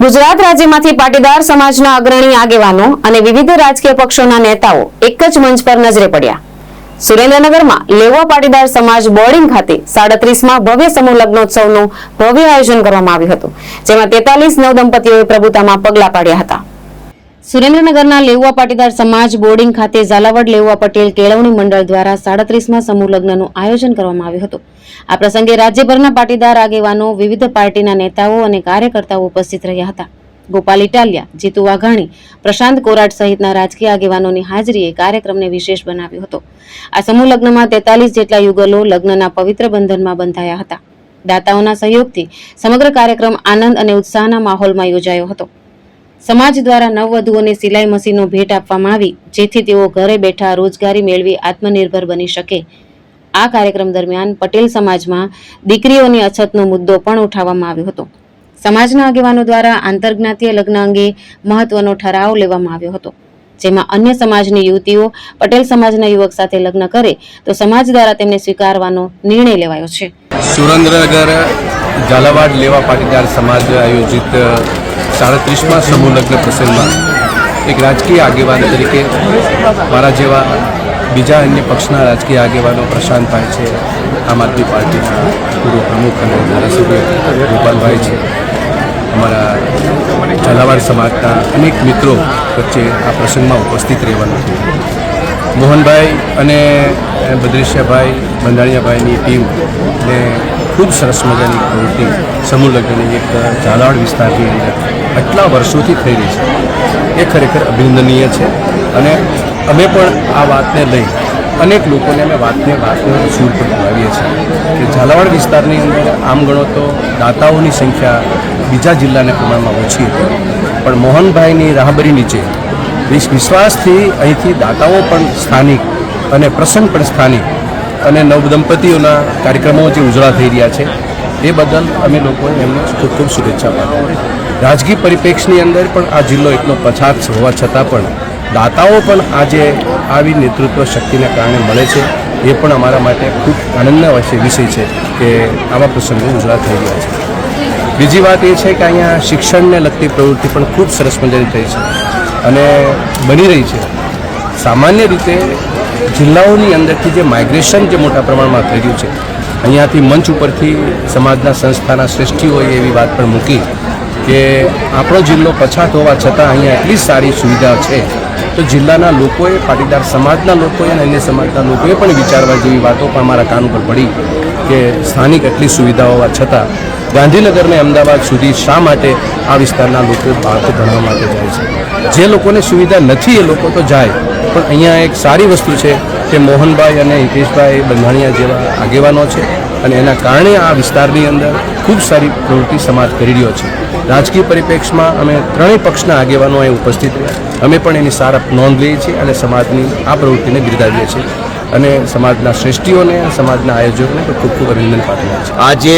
ગુજરાત રાજ્યમાંથી પાટીદાર સમાજના અગ્રણી આગેવાનો અને વિવિધ રાજકીય પક્ષોના નેતાઓ એક જ મંચ પર નજરે પડ્યા। સુરેન્દ્રનગરમાં લેવા પાટીદાર સમાજ બોર્ડિંગ ખાતે 37માં ભવ્ય સમૂહ લગ્નોત્સવનું ભવ્ય આયોજન કરવામાં આવ્યું હતું, જેમાં 43 નવદંપતીઓએ પ્રભુતામાં પગલાં પાડ્યા હતા। સુરેન્દ્રનગરના લેવા પાટીદાર સમાજ બોર્ડિંગ ખાતે ઝાલાવાડ લેવા પટેલ કેળવણી મંડળ દ્વારા 37માં સમૂહ લગ્નનું આયોજન કરવામાં આવ્યું હતું। આ પ્રસંગે રાજ્યભરના પાટીદાર આગેવાનો, વિવિધ પાર્ટીના નેતાઓ અને કાર્યકર્તાઓ ઉપસ્થિત રહ્યા હતા। ગોપાલ ઇટાલિયા, જીતુ વાઘાણી, પ્રશાંત કોરાટ સહિતના રાજકીય આગેવાનોની હાજરીએ કાર્યક્રમને વિશેષ બનાવ્યો હતો। આ સમૂહ લગ્નમાં 43 જેટલા યુગલો લગ્નના પવિત્ર બંધનમાં બંધાયા હતા। દાતાઓના સહયોગથી સમગ્ર કાર્યક્રમ આનંદ અને ઉત્સાહના માહોલમાં યોજાયો હતો। સમાજ દ્વારા નવવધુઓને સિલાઈ મશીનો ભેટ આપવામાં આવી, જેથી તેઓ ઘરે બેઠા રોજગારી મેળવી આત્મનિર્ભર બની શકે। આ કાર્યક્રમ દરમિયાન પટેલ સમાજમાં દીકરીઓની અછતનો મુદ્દો પણ ઉઠાવવામાં આવ્યો હતો। સમાજના આગેવાનો દ્વારા આંતરજ્ઞાતીય લગ્ન અંગે મહત્વનો ઠરાવ લેવામાં આવ્યો હતો, જેમાં અન્ય સમાજની યુવતીઓ પટેલ સમાજના યુવક સાથે લગ્ન કરે તો સમાજ દ્વારા તેમને સ્વીકારવાનો નિર્ણય લેવાયો છે। સુરેન્દ્રનગર ઝાલાવાડ લેવા પાટીદાર સમાજ આયોજિત 37માં સમૂહ લગ્ન પ્રસંગમાં એક રાજકીય આગેવાન તરીકે મારા જેવા બીજા અન્ય પક્ષના રાજકીય આગેવાનો પ્રશાંતભાઈ છે, આમ આદમી પાર્ટીના પૂર્વ પ્રમુખ અને ધારાસભ્ય ગોપાલભાઈ છે, અમારા ઝાલાવાડ સમાજના અનેક મિત્રો વચ્ચે આ પ્રસંગમાં ઉપસ્થિત રહેવાનું છે। મોહનભાઈ અને બદ્રેશિયાભાઈ બંધાણીયાભાઈની ટીમને ખૂબ સરસ મજાની પ્રવૃત્તિ સમૂહ લગ્નની એક ઝાલાવાડ વિસ્તારની અંદર આટલા વર્ષોથી થઈ રહી છે, એ ખરેખર અભિનંદનીય છે। અને અમે પણ આ વાતને લઈ અનેક લોકોને અમે વાતને સૂર પર લાવીએ છીએ કે ઝાલાવાડ વિસ્તારની અંદર આમ ગણો તો દાતાઓની સંખ્યા બીજા જિલ્લાના પ્રમાણમાં ઓછી હતી, પણ મોહનભાઈની રાહબરી નીચે વિશ્વાસથી અહીંથી દાતાઓ પણ સ્થાનિક અને પ્રસંગ પણ સ્થાનિક અને નવદંપતીઓના કાર્યક્રમો જે ઉજળા થઈ રહ્યા છે એ બદલ અમે લોકોએ એમને ખૂબ ખૂબ શુભેચ્છા પાઠવી। રાજકીય પરિપ્રેક્ષની અંદર પણ આ જિલ્લો એટલો પછાત હોવા છતાં પણ દાતાઓ પણ આજે આવી નેતૃત્વ શક્તિના કારણે મળે છે, એ પણ અમારા માટે ખૂબ આનંદના વિષય છે કે આવા પ્રસંગો ઉજળા થઈ રહ્યા છે। બીજી વાત એ છે કે અહીંયા શિક્ષણને લગતી પ્રવૃત્તિ પણ ખૂબ સરસ મજાની થઈ છે અને બની રહી છે। સામાન્ય રીતે જિલ્લાઓની અંદરથી જે માઇગ્રેશન જે મોટા પ્રમાણમાં થઈ રહ્યું છે, અહીંયાથી મંચ ઉપરથી સમાજના સંસ્થાના શ્રેષ્ઠીઓએ એવી વાત પણ મૂકી કે આપણો જિલ્લો પછાત હોવા છતાં અહીંયા એટલી સારી સુવિધા છે, તો જિલ્લાના લોકોએ, પાટીદાર સમાજના લોકોએ અને અન્ય સમાજના લોકોએ પણ વિચારવા જેવી વાતો પણ અમારા કાન ઉપર પડી કે સ્થાનિક એટલી સુવિધા હોવા છતાં ગાંધીનગર અને અમદાવાદ સુધી શા માટે આ વિસ્તારના લોકો બાળકો ભણવા માટે જાય છે? જે લોકોને સુવિધા નથી એ લોકો તો જાય, પણ અહીંયા એક સારી વસ્તુ છે કે મોહનભાઈ અને હિતેશભાઈ બંધાણીયા જેવા આગેવાનો છે અને એના કારણે આ વિસ્તારની અંદર ખૂબ સારી પ્રવૃત્તિ સમાજ કરી રહ્યો છે। રાજકીય પરિપ્રેક્ષમાં અમે ત્રણેય પક્ષના આગેવાનો અહીં ઉપસ્થિત રહ્યા, અમે પણ એની સારા નોંધ લઈએ છીએ અને સમાજની આ પ્રવૃત્તિને બિરદાવીએ છીએ અને સમાજના શ્રેષ્ઠીઓને, સમાજના આયોજકોને તો ખૂબ ખૂબ અભિનંદન પાઠવીએ છીએ। આજે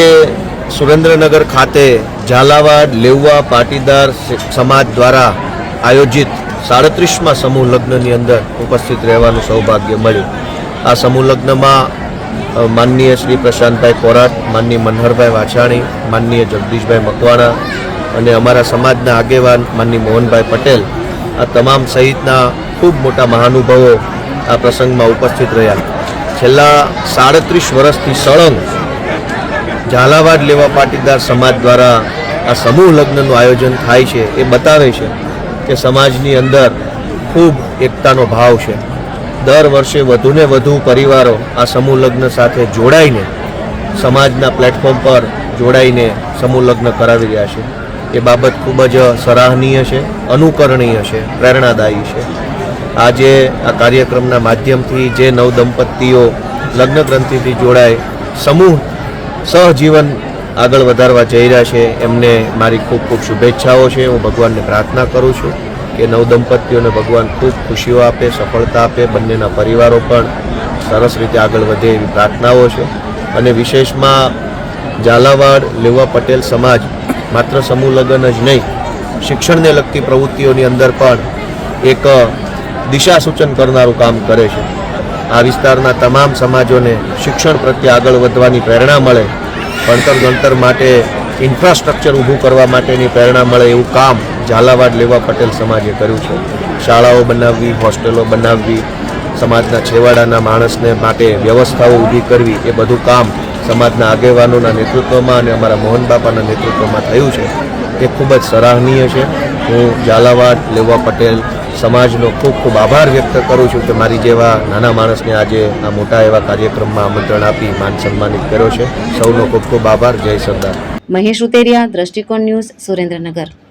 સુરેન્દ્રનગર ખાતે ઝાલાવાડ લેવા પાટીદાર સમાજ દ્વારા આયોજિત 37માં સમૂહ લગ્નની અંદર ઉપસ્થિત રહેવાનું સૌભાગ્ય મળ્યું। આ સમૂહ લગ્નમાં માનનીય શ્રી પ્રશાંતભાઈ કોરાટ, માનનીય મનહરભાઈ વાછાણી, માનનીય જગદીશભાઈ મકવાણા અને અમારા સમાજના આગેવાન માનનીય મોહનભાઈ પટેલ, આ તમામ સહિતના ખૂબ મોટા મહાનુભાવો આ પ્રસંગમાં ઉપસ્થિત રહ્યા। છેલ્લા 37 વર્ષથી સળંગ ઝાલાવાડ લેવા પાટીદાર સમાજ દ્વારા આ સમૂહ લગ્નનું આયોજન થાય છે, એ બતાવે છે કે સમાજની અંદર ખૂબ એકતાનો ભાવ છે। દર વર્ષે વધુને વધુ પરિવારો આ સમૂહ લગ્ન સાથે જોડાઈને સમાજના પ્લેટફોર્મ પર જોડાઈને સમૂહ લગ્ન કરાવી રહ્યા છે, એ બાબત ખૂબ જ સરાહનીય છે, અનુકરણીય છે, પ્રેરણાદાયી છે। આજે આ કાર્યક્રમના માધ્યમથી જે નવદંપતીઓ લગ્ન ગ્રંથિથી જોડાય સમૂહ સહજીવન આગળ વધારવા જઈ રહ્યા છે, એમને મારી ખૂબ ખૂબ શુભેચ્છાઓ છે। હું ભગવાનને પ્રાર્થના કરું છું કે નવદંપતીઓને ભગવાન ખૂબ ખુશીઓ આપે, સફળતા આપે, બંનેના પરિવારો પણ સરસ રીતે આગળ વધે એવી પ્રાર્થનાઓ છે। અને વિશેષમાં ઝાલાવાડ લેવા પટેલ સમાજ માત્ર સમૂહ લગ્ન જ નહીં, શિક્ષણને લગતી પ્રવૃત્તિઓની અંદર પણ એક દિશા સૂચન કરનારું કામ કરે છે। આ વિસ્તારના તમામ સમાજોને શિક્ષણ પ્રત્યે આગળ વધવાની પ્રેરણા મળે, ભણતર ગણતર માટે ઇન્ફ્રાસ્ટ્રક્ચર ઊભું કરવા માટેની પ્રેરણા મળે એવું કામ ઝાલાવાડ લેવા પટેલ સમાજે કર્યું છે. શાળાઓ બનાવવી, હોસ્ટેલો બનાવવી, સમાજના છેવાડાના માણસને માટે વ્યવસ્થાઓ ઊભી કરવી, એ બધું કામ સમાજના આગેવાનોના નેતૃત્વમાં અને અમારા મોહનબાપાના નેતૃત્વમાં થયું છે. તે ખૂબ જ સરાહનીય છે. હું ઝાલાવાડ લેવા પટેલ સમાજનો ખૂબ ખૂબ આભાર વ્યક્ત કરું છું કે મારી જેવા નાના માણસને આજે આ મોટા એવા કાર્યક્રમમાં આમંત્રણ આપી માન સન્માનિત કર્યો છે. સૌનો ખૂબ ખૂબ આભાર. જય સરદાર. મહેશ ઉતેરિયા, દ્રષ્ટિકોણ ન્યૂઝ, સુરેન્દ્રનગર.